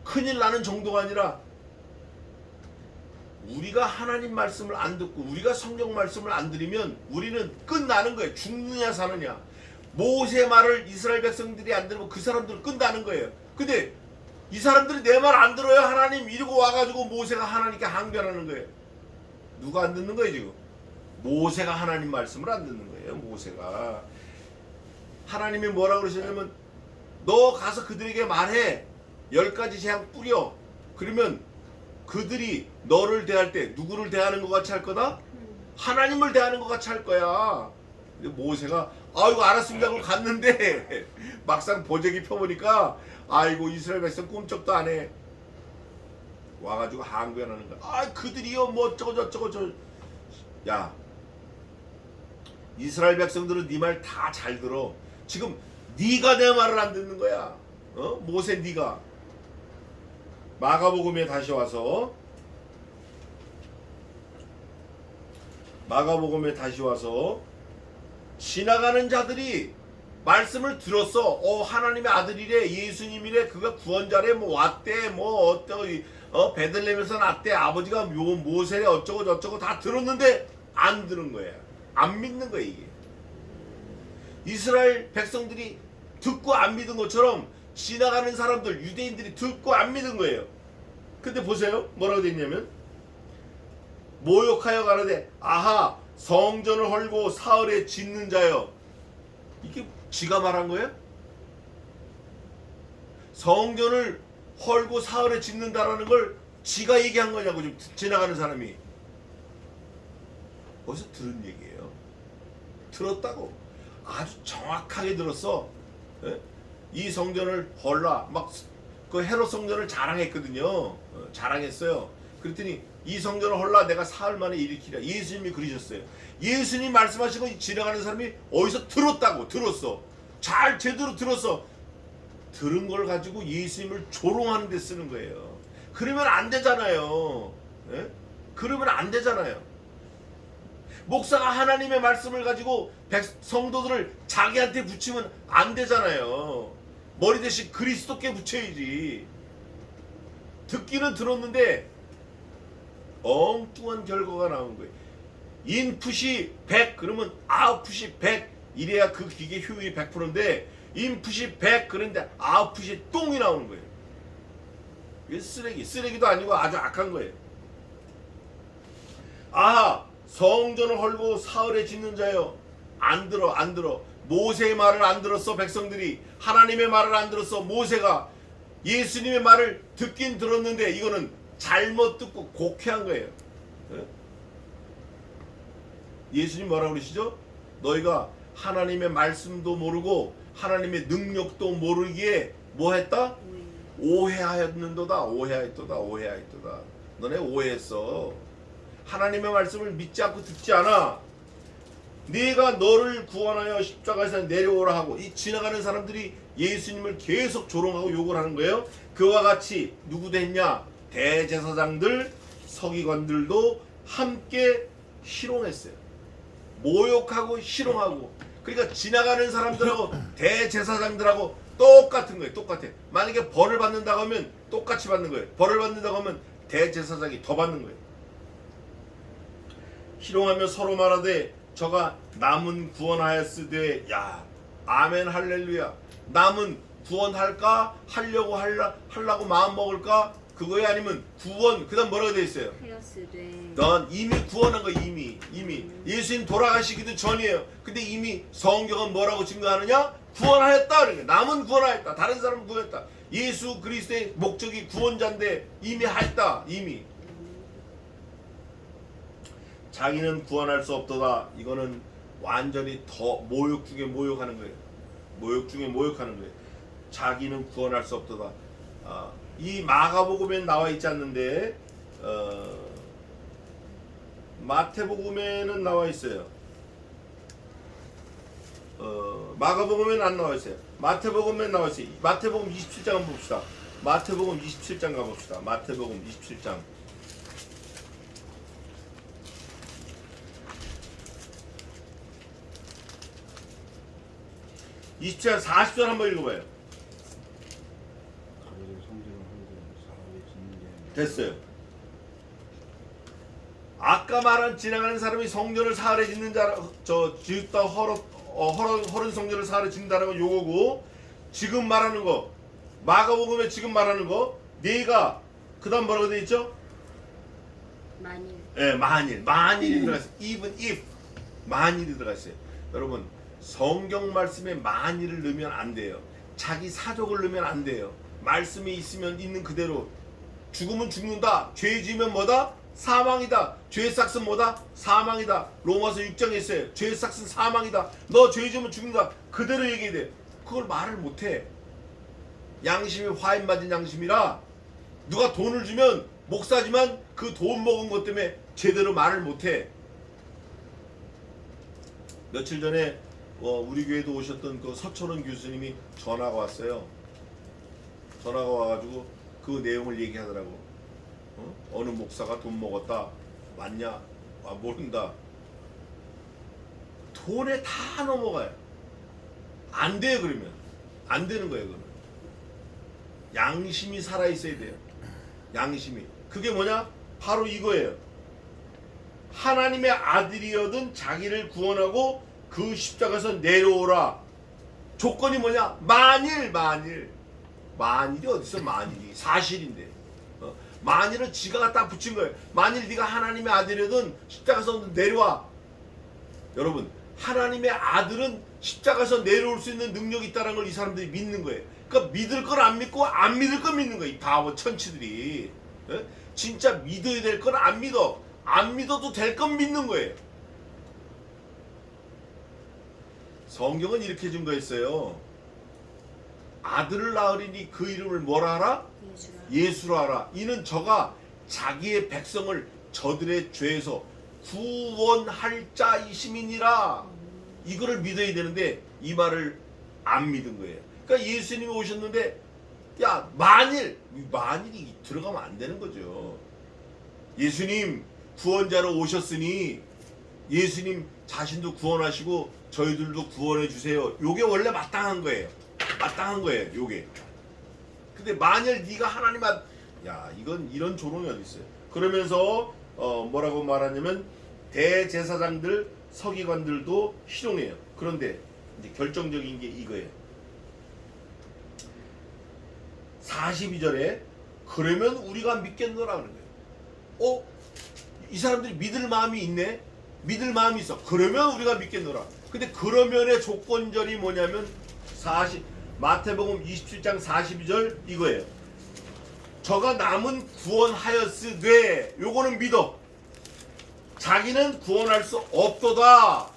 큰일 나는 정도가 아니라 우리가 하나님 말씀을 안 듣고 우리가 성경 말씀을 안 들으면 우리는 끝나는 거예요. 죽느냐 사느냐. 모세 말을 이스라엘 백성들이 안 들으면 그 사람들은 끝나는 거예요. 근데 이 사람들이 내 말 안 들어요 하나님 이러고 와가지고 모세가 하나님께 항변하는 거예요. 누가 안 듣는 거예요 지금? 모세가 하나님 말씀을 안 듣는 거예요. 모세가. 하나님이 뭐라고 그러셨냐면 너 가서 그들에게 말해. 10가지 재앙 뿌려. 그러면 그들이 너를 대할 때 누구를 대하는 것 같이 할 거다? 하나님을 대하는 것 같이 할 거야. 근데 모세가 아이고 알았습니다 하고 갔는데 막상 보재기 펴보니까 아이고 이스라엘 백성 꿈쩍도 안 해. 와가지고 항변하는 거야. 아 그들이요 뭐 어쩌고 저쩌고 저. 야 이스라엘 백성들은 네 말 다 잘 들어. 지금 네가 내 말을 안 듣는 거야. 모세 네가. 마가복음에 다시 와서 지나가는 자들이 말씀을 들었어. 하나님의 아들이래, 예수님이래, 그가 구원자래, 뭐 왔대, 뭐 어쩌고 베들레헴에서 났대, 아버지가 모세래 어쩌고 저쩌고 다 들었는데 안 들은 거야. 안 믿는 거야 이게. 이스라엘 백성들이 듣고 안 믿은 것처럼 지나가는 사람들 유대인들이 듣고 안 믿은 거예요. 근데 보세요 뭐라고 됐냐면 모욕하여 가로되 아하 성전을 헐고 사흘에 짓는 자여. 이게 지가 말한 거예요? 성전을 헐고 사흘에 짓는다라는 걸 지가 얘기한 거냐고. 좀 지나가는 사람이 어디서 들은 얘기예요. 들었다고. 아주 정확하게 들었어. 예? 이 성전을 헐라 막 그 헤롯 성전을 자랑했거든요. 자랑했어요. 그랬더니 이 성전을 헐라 내가 사흘 만에 일으키라. 예수님이 그러셨어요. 예수님 말씀하시고 지나가는 사람이 어디서 들었다고. 들었어. 잘 제대로 들었어. 들은 걸 가지고 예수님을 조롱하는 데 쓰는 거예요. 그러면 안 되잖아요. 예? 그러면 안 되잖아요. 목사가 하나님의 말씀을 가지고 성도들을 자기한테 붙이면 안 되잖아요. 머리 대신 그리스도께 붙여야지. 듣기는 들었는데 엉뚱한 결과가 나온 거예요. 인풋이 100 그러면 아웃풋이 100 이래야 그 기계 효율이 100%인데 인풋이 100 그런데 아웃풋이 똥이 나오는 거예요. 이게 쓰레기도 아니고 아주 악한 거예요. 아하 성전을 헐고 사흘에 짓는 자여. 안 들어. 모세의 말을 안 들었어. 백성들이 하나님의 말을 안 들었어. 모세가 예수님의 말을 듣긴 들었는데 이거는 잘못 듣고 곡해한 거예요. 예수님 뭐라고 그러시죠? 너희가 하나님의 말씀도 모르고 하나님의 능력도 모르기에 뭐 했다? 오해하였는도다. 오해하였도다. 너네 오해했어. 하나님의 말씀을 믿지 않고 듣지 않아. 네가 너를 구원하여 십자가에서 내려오라 하고. 이 지나가는 사람들이 예수님을 계속 조롱하고 욕을 하는 거예요. 그와 같이 누구도 했냐? 대제사장들, 서기관들도 함께 희롱했어요. 모욕하고 희롱하고. 그러니까 지나가는 사람들하고 대제사장들하고 똑같은 거예요. 똑같아. 만약에 벌을 받는다고 하면 똑같이 받는 거예요. 벌을 받는다고 하면 대제사장이 더 받는 거예요. 희롱하며 서로 말하되 저가 남은 구원하였으되. 야 아멘 할렐루야. 남은 구원할까? 하려고 마음 먹을까? 그거에 아니면 구원 그 다음 뭐라고 되어 있어요? 넌 이미 구원한 거. 이미 예수님 돌아가시기도 전이에요. 근데 이미 성경은 뭐라고 증거하느냐? 구원하였다. 그러니까 남은 구원하였다. 다른 사람은 구원했다. 예수 그리스도의 목적이 구원자인데 이미 하였다. 이미 자기는 구원할 수 없도다. 이거는 완전히 더 모욕 중에 모욕하는 거예요. 모욕 중에 모욕하는 거예요. 자기는 구원할 수 없도다. 이 마가복음엔 나와 있지 않는데 마태복음에는 나와 있어요. 마가복음에는 안 나와 있어요. 마태복음엔 나와 있어요. 마태복음 27장 한번 봅시다. 마태복음 27장 가봅시다. 마태복음 27장. 27장 40절 한번 읽어봐요. 됐어요. 아까 말한 지나가는 사람이 성전을 사활에 짓는 자라 짓다 허른 성전을 사활에 짓는다는 건 요거고, 지금 말하는 거 마가복음에 지금 말하는 거 네가 그다음 뭐라고 돼 있죠? 만일. 예, 만일이 들어갔어요. even if 만일이 들어갔어요. 여러분 성경 말씀에 만일을 넣으면 안 돼요. 자기 사족을 넣으면 안 돼요. 말씀이 있으면 있는 그대로. 죽으면 죽는다. 죄 지으면 뭐다? 사망이다. 죄의 삭은 뭐다? 사망이다. 로마서 6장에 있어요. 죄의 삭은 사망이다. 너 죄 지으면 죽는다. 그대로 얘기해야 돼. 그걸 말을 못해. 양심이 화인 맞은 양심이라 누가 돈을 주면 목사지만 그 돈 먹은 것 때문에 제대로 말을 못해. 며칠 전에 우리 교회도 오셨던 그 서철원 교수님이 전화가 왔어요. 전화가 와가지고 그 내용을 얘기하더라고. 어느 목사가 돈 먹었다. 맞냐? 모른다. 돈에 다 넘어가요. 안 돼요. 그러면 안 되는 거예요. 그러면 양심이 살아있어야 돼요. 양심이. 그게 뭐냐? 바로 이거예요. 하나님의 아들이어든 자기를 구원하고 그 십자가에서 내려오라. 조건이 뭐냐? 만일이 어딨어? 만일이 사실인데. 만일은 지가 갖다 붙인 거예요. 만일 네가 하나님의 아들이어든 십자가에서 내려와. 여러분 하나님의 아들은 십자가에서 내려올 수 있는 능력이 있다는 걸 이 사람들이 믿는 거예요. 그러니까 믿을 걸 안 믿고 안 믿을 걸 믿는 거예요. 이 바보 천치들이. 진짜 믿어야 될 건 안 믿어. 안 믿어도 될 건 믿는 거예요. 성경은 이렇게 증거했어요. 아들을 낳으리니 그 이름을 뭐라 하라? 예수라 하라. 이는 저가 자기의 백성을 저들의 죄에서 구원할 자이심이니라. 이거를 믿어야 되는데 이 말을 안 믿은 거예요. 그러니까 예수님이 오셨는데 야 만일이 들어가면 안 되는 거죠. 예수님 구원자로 오셨으니 예수님 자신도 구원하시고 저희들도 구원해 주세요. 요게 원래 마땅한 거예요. 마땅한 거예요. 요게. 근데 만일 네가 하나님 야 이건 이런 조롱이 어디 있어요. 그러면서 뭐라고 말하냐면 대제사장들 서기관들도 희롱해요. 그런데 이제 결정적인 게 이거예요. 42절에 그러면 우리가 믿겠노라 그러는 거예요. 이 사람들이 믿을 마음이 있네. 믿을 마음이 있어. 그러면 우리가 믿겠노라. 근데 그러면의 조건절이 뭐냐면 마태복음 27장 42절 이거예요. 저가 남은 구원하였으되 요거는 믿어. 자기는 구원할 수 없도다.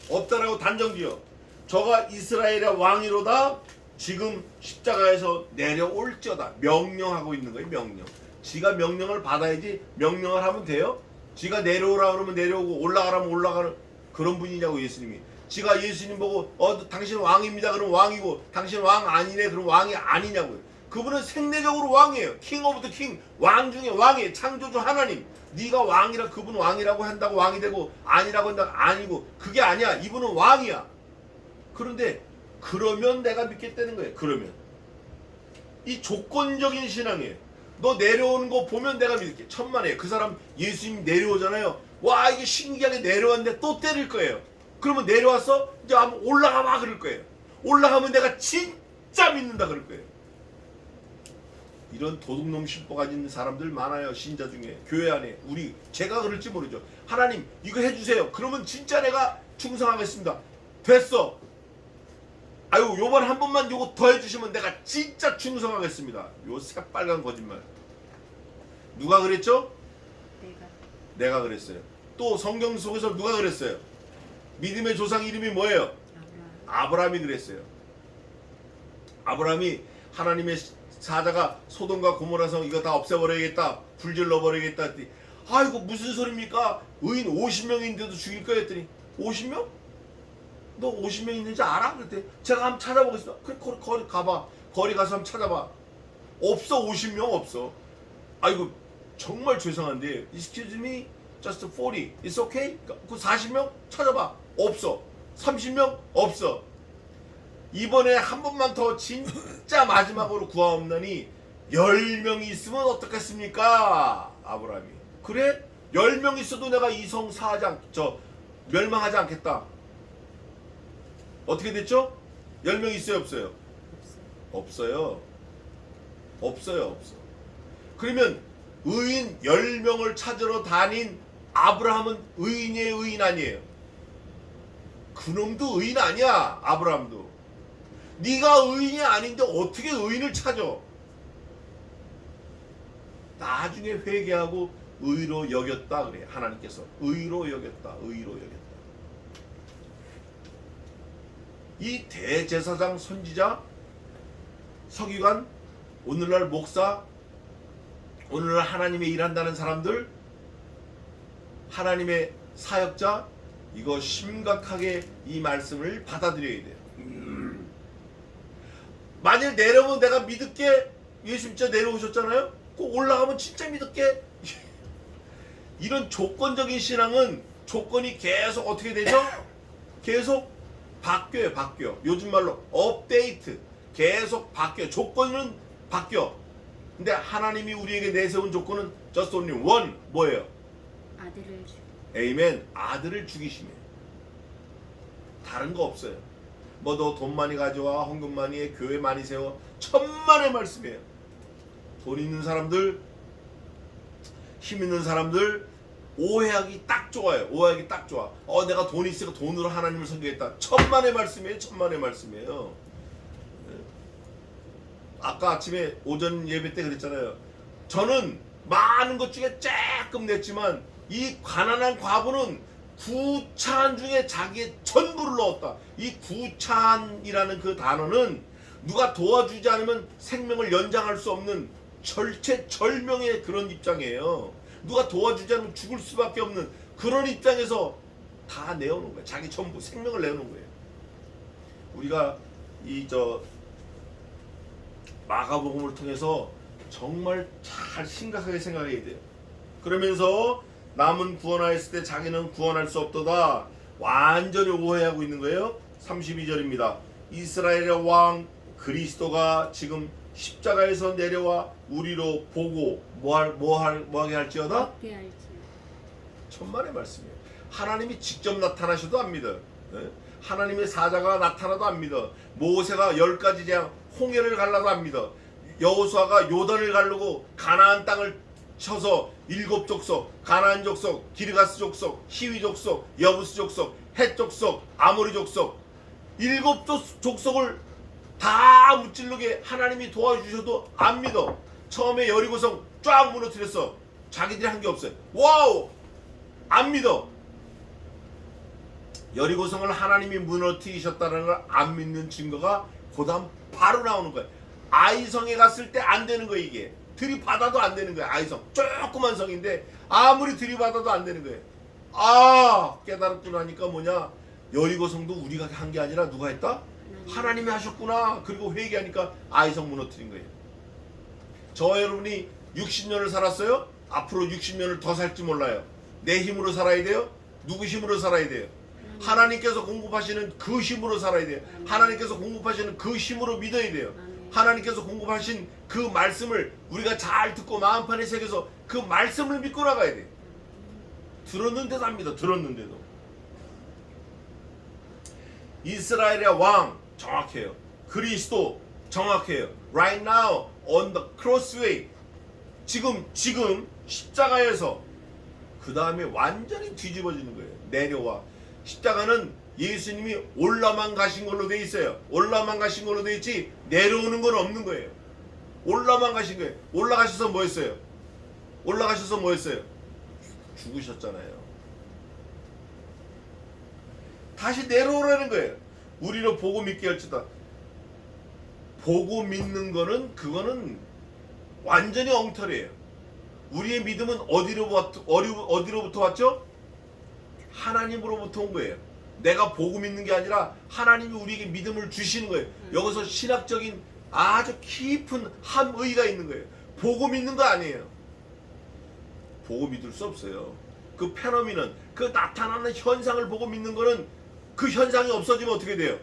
없다라고 단정지어. 저가 이스라엘의 왕이로다. 지금 십자가에서 내려올지어다. 명령하고 있는 거예요. 명령. 지가 명령을 받아야지 명령을 하면 돼요? 지가 내려오라 그러면 내려오고 올라가라면 올라가는 그런 분이냐고 예수님이. 지가 예수님 보고 당신 왕입니다 그러면 왕이고 당신 왕 아니네 그럼 왕이 아니냐고요. 그분은 생내적으로 왕이에요. 킹 오브 더 킹. 왕 중에 왕이에요. 창조주 하나님. 네가 왕이라 그분 왕이라고 한다고 왕이 되고 아니라고 한다고 아니고 그게 아니야. 이분은 왕이야. 그런데 그러면 내가 믿겠다는 거예요. 그러면 이 조건적인 신앙이에요. 너 내려오는 거 보면 내가 믿을게. 천만에요. 그 사람 예수님 내려오잖아요. 와 이게 신기하게 내려왔는데 또 때릴 거예요. 그러면 내려왔어? 이제 한번 올라가봐 그럴 거예요. 올라가면 내가 진짜 믿는다 그럴 거예요. 이런 도둑놈 심보 가진 사람들 많아요. 신자 중에 교회 안에. 제가 그럴지 모르죠. 하나님 이거 해주세요. 그러면 진짜 내가 충성하겠습니다. 됐어. 아유 요번 한 번만 요거 더 해주시면 내가 진짜 충성하겠습니다. 요 새빨간 거짓말. 누가 그랬죠? 내가 그랬어요. 또 성경 속에서 누가 그랬어요? 믿음의 조상 이름이 뭐예요? 아브라함이 그랬어요. 아브라함이 하나님의 사자가 소돔과 고모라 성 이거 다 없애버려야겠다. 불질러 버려야겠다 했더니 아이고 무슨 소리입니까? 의인 50명인데도 죽일 거야 했더니 50명? 너 50명 있는지 알아? 그랬더니 제가 한번 찾아보겠습니다. 그래 거리 가봐. 거리 가서 한번 찾아봐. 없어. 50명 없어. 아이고 정말 죄송한데 excuse me just 40 it's okay? 그 40명 찾아봐. 없어. 30명 없어. 이번에 한 번만 더 진짜 마지막으로 구하옵나니 10명이 있으면 어떻겠습니까? 아브라함이. 그래? 10명 있어도 내가 이성 멸망하지 않겠다. 어떻게 됐죠? 10명 있어요, 없어요? 없어요. 없어요. 그러면 의인 10명을 찾으러 다닌 아브라함은 의인이에요, 의인 아니에요? 그놈도 의인 아니야, 아브라함도. 네가 의인이 아닌데 어떻게 의인을 찾아? 나중에 회개하고 의로 여겼다 그래. 하나님께서 의로 여겼다. 이 대제사장, 선지자, 서기관, 오늘날 목사, 오늘날 하나님의 일한다는 사람들, 하나님의 사역자, 이거 심각하게 이 말씀을 받아들여야 돼요. 만일 내려오면 내가 믿을게. 예수님 진짜 내려오셨잖아요. 꼭 올라가면 진짜 믿을게. 이런 조건적인 신앙은 조건이 계속 어떻게 되죠? 계속 바뀌어요. 요즘 말로 업데이트. 계속 바뀌어요. 조건은 바뀌어. 근데 하나님이 우리에게 내세운 조건은 just only one. 뭐예요? 아들을 주. 에이멘. 아들을 죽이시네. 다른 거 없어요. 뭐 너 돈 많이 가져와, 헌금 많이 해, 교회 많이 세워. 천만의 말씀이에요. 돈 있는 사람들, 힘 있는 사람들 오해하기 딱 좋아요. 오해하기 딱 좋아. 내가 돈이 있으니까 돈으로 하나님을 섬기겠다. 천만의 말씀이에요. 아까 아침에 오전 예배 때 그랬잖아요. 저는 많은 것 중에 조금 냈지만 이 가난한 과부는 구찬 중에 자기의 전부를 넣었다. 이 구찬이라는 그 단어는 누가 도와주지 않으면 생명을 연장할 수 없는 절체절명의 그런 입장이에요. 누가 도와주지 않으면 죽을 수밖에 없는 그런 입장에서 다 내어놓은 거예요. 자기 전부 생명을 내어놓은 거예요. 우리가 마가복음을 통해서 정말 잘 심각하게 생각해야 돼요. 그러면서 남은 구원하였을 때 자기는 구원할 수 없도다. 완전히 오해하고 있는 거예요. 32절입니다. 이스라엘의 왕 그리스도가 지금 십자가에서 내려와 우리로 보고 뭐하게 할지어다? 얻게 할지어다. 천만의 말씀이에요. 하나님이 직접 나타나셔도 안 믿어요. 하나님의 사자가 나타나도 안 믿어. 모세가 10가지 재앙 홍해를 갈라도 안 믿어. 여호수아가 요단을 가르고 가나안 땅을 쳐서 7족속, 가나안 족속, 기르가스 족속, 히위 족속, 여부스 족속, 헷 족속, 아모리 족속 7족속을 다 무찌르게 하나님이 도와주셔도 안 믿어. 처음에 여리고성 쫙 무너뜨렸어. 자기들이 한 게 없어요. 와우! 안 믿어. 여리고성을 하나님이 무너뜨리셨다는 걸 안 믿는 증거가 그다음 바로 나오는 거예요. 아이성에 갔을 때 안 되는 거예요. 이게 들이받아도 안 되는 거예요. 아이성 조그만 성인데 아무리 들이받아도 안 되는 거예요. 깨달았고 나니까 뭐냐, 여리고성도 우리가 한 게 아니라 누가 했다? 하나님이 하셨구나. 그리고 회개하니까 아이성 무너뜨린 거예요. 저 여러분이 60년을 살았어요? 앞으로 60년을 더 살지 몰라요. 내 힘으로 살아야 돼요? 누구 힘으로 살아야 돼요? 하나님께서 공급하시는 그 힘으로 살아야 돼요. 하나님께서 공급하시는 그 힘으로 믿어야 돼요. 하나님께서 공급하신 그 말씀을 우리가 잘 듣고 마음판에 새겨서 그 말씀을 믿고 나가야 돼요. 들었는데도 안 믿어. 들었는데도. 이스라엘의 왕 정확해요. 그리스도 정확해요. Right now on the crossway. 지금 십자가에서 그 다음에 완전히 뒤집어지는 거예요. 내려와. 십자가는 예수님이 올라만 가신 걸로 돼 있어요. 올라만 가신 걸로 돼 있지 내려오는 건 없는 거예요. 올라만 가신 거예요. 올라가셔서 뭐 했어요? 죽으셨잖아요. 다시 내려오라는 거예요. 우리로 보고 믿게 할지다. 보고 믿는 거는 그거는 완전히 엉터리예요. 우리의 믿음은 어디로부터 왔죠? 하나님으로부터 온 거예요. 내가 보고 믿는 게 아니라 하나님이 우리에게 믿음을 주시는 거예요. 여기서 신학적인 아주 깊은 함의가 있는 거예요. 보고 믿는 거 아니에요. 보고 믿을 수 없어요. 그 페노미는, 그 나타나는 현상을 보고 믿는 거는 그 현상이 없어지면 어떻게 돼요?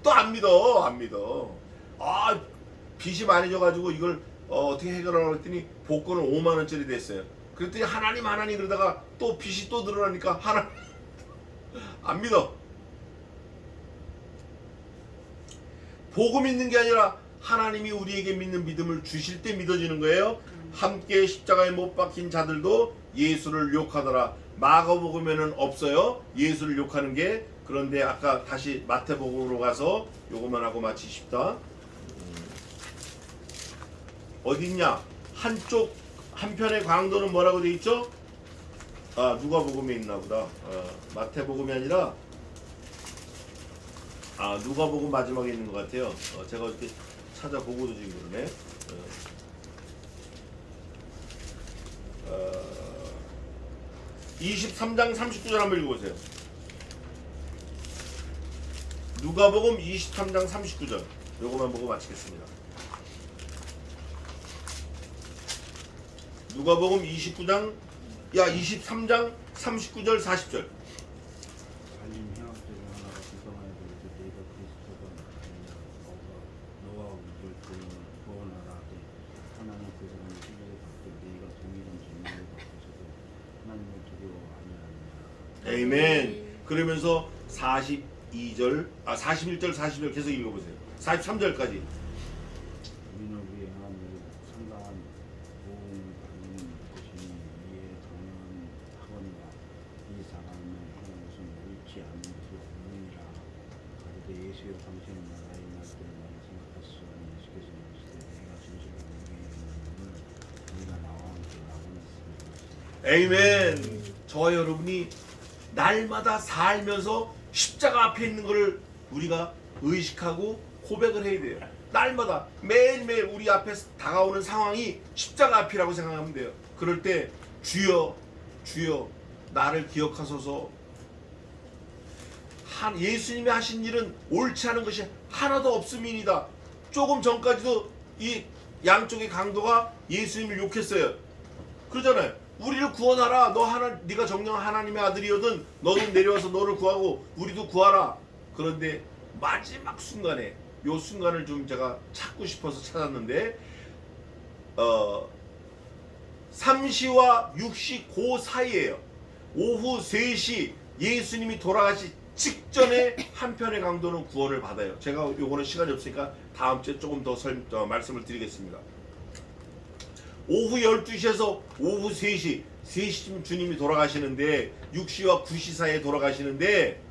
또 안 믿어. 빚이 많이 져가지고 이걸 어떻게 해결하라고 했더니 복권은 5만 원짜리 됐어요. 그랬더니 하나님 그러다가 또 빚이 또 늘어나니까 하나님 안 믿어. 보고 믿는 게 아니라 하나님이 우리에게 믿는 믿음을 주실 때 믿어지는 거예요. 함께 십자가에 못 박힌 자들도 예수를 욕하더라. 마가복음에는 없어요, 예수를 욕하는 게. 그런데 아까 다시 마태복음으로 가서 요것만 하고 마치십시다. 어딨냐? 한편의 강도는 뭐라고 돼 있죠? 아, 누가복음에 있나 보다. 마태복음이 아니라 누가복음 마지막에 있는 것 같아요. 제가 이렇게 찾아보고도 지금 그러네. 23장 39절 한번 읽어보세요. 누가복음 23장 39절. 요거만 보고 마치겠습니다. 누가복음 23장 39절 40절. 달린 형학들이 하나가 구성하여 그르되 네가 그리스도가 아니냐 너와 우리를 구원하라 하되 하나는 그 사람을 시기를 받고 네가 동일한 질문을 받고서도 하나님을 두려워 아니하느냐. 아멘. 그러면서 41절 40절 계속 읽어보세요. 43절까지. 우리는 우리의 하나님을 상당한 보응을 받는 것이니 이에 당연한 하거니와 이 사람은 하는 것은 옳지 않은 것을 없느니라. 가로되 예수여 당신은 나라에 날 때를 많이 생각하시오니 예수께서 이르시되 내가 진실로 너희에게 이르노니 너희가 나와 함께 낙원했으리라. 아멘. 저와 여러분이 날마다 살면서 십자가 앞에 있는 것을 우리가 의식하고 고백을 해야 돼요. 날마다 매일매일 우리 앞에 다가오는 상황이 십자가 앞이라고 생각하면 돼요. 그럴 때 주여 나를 기억하소서. 예수님이 하신 일은 옳지 않은 것이 하나도 없음이니이다. 조금 전까지도 이 양쪽의 강도가 예수님을 욕했어요. 그러잖아요. 우리를 구원하라. 네가 정령 하나님의 아들이거든. 너는 내려와서 너를 구하고 우리도 구하라. 그런데 마지막 순간에, 요 순간을 좀 제가 찾고 싶어서 찾았는데 3시와 6시 그 사이에요. 오후 3시 예수님이 돌아가시 직전에 한편의 강도는 구원을 받아요. 제가 요거는 시간이 없으니까 다음 주에 조금 더 말씀을 드리겠습니다. 오후 12시에서 오후 3시쯤 주님이 돌아가시는데 6시와 9시 사이에 돌아가시는데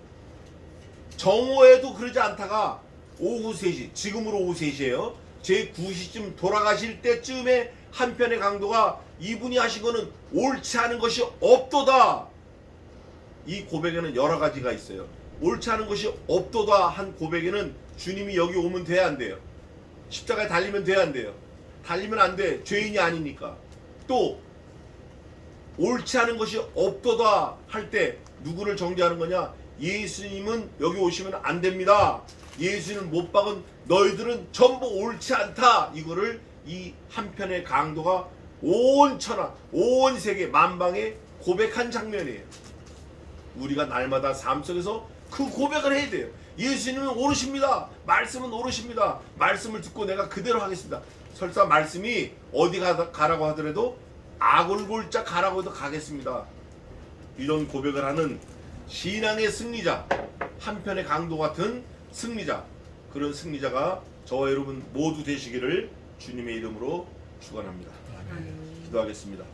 정오에도 그러지 않다가 오후 3시, 지금으로 오후 3시예요. 제 9시쯤 돌아가실 때쯤에 한편의 강도가 이분이 하신 거는 옳지 않은 것이 없도다. 이 고백에는 여러 가지가 있어요. 옳지 않은 것이 없도다 한 고백에는 주님이 여기 오면 돼야 안 돼요. 십자가에 달리면 돼야 안 돼요. 달리면 안 돼. 죄인이 아니니까. 또 옳지 않은 것이 없도다 할 때 누구를 정죄하는 거냐? 예수님은 여기 오시면 안 됩니다. 예수님을 못 박은 너희들은 전부 옳지 않다. 이거를 이 한편의 강도가 온 천하, 온 세계 만방에 고백한 장면이에요. 우리가 날마다 삶 속에서 그 고백을 해야 돼요. 예수님은 옳으십니다. 말씀은 옳으십니다. 말씀을 듣고 내가 그대로 하겠습니다. 설사 말씀이 어디 가라고 하더라도 아골골자 가라고 해도 가겠습니다. 이런 고백을 하는 신앙의 승리자, 한편의 강도 같은 승리자, 그런 승리자가 저와 여러분 모두 되시기를 주님의 이름으로 축원합니다. 기도하겠습니다.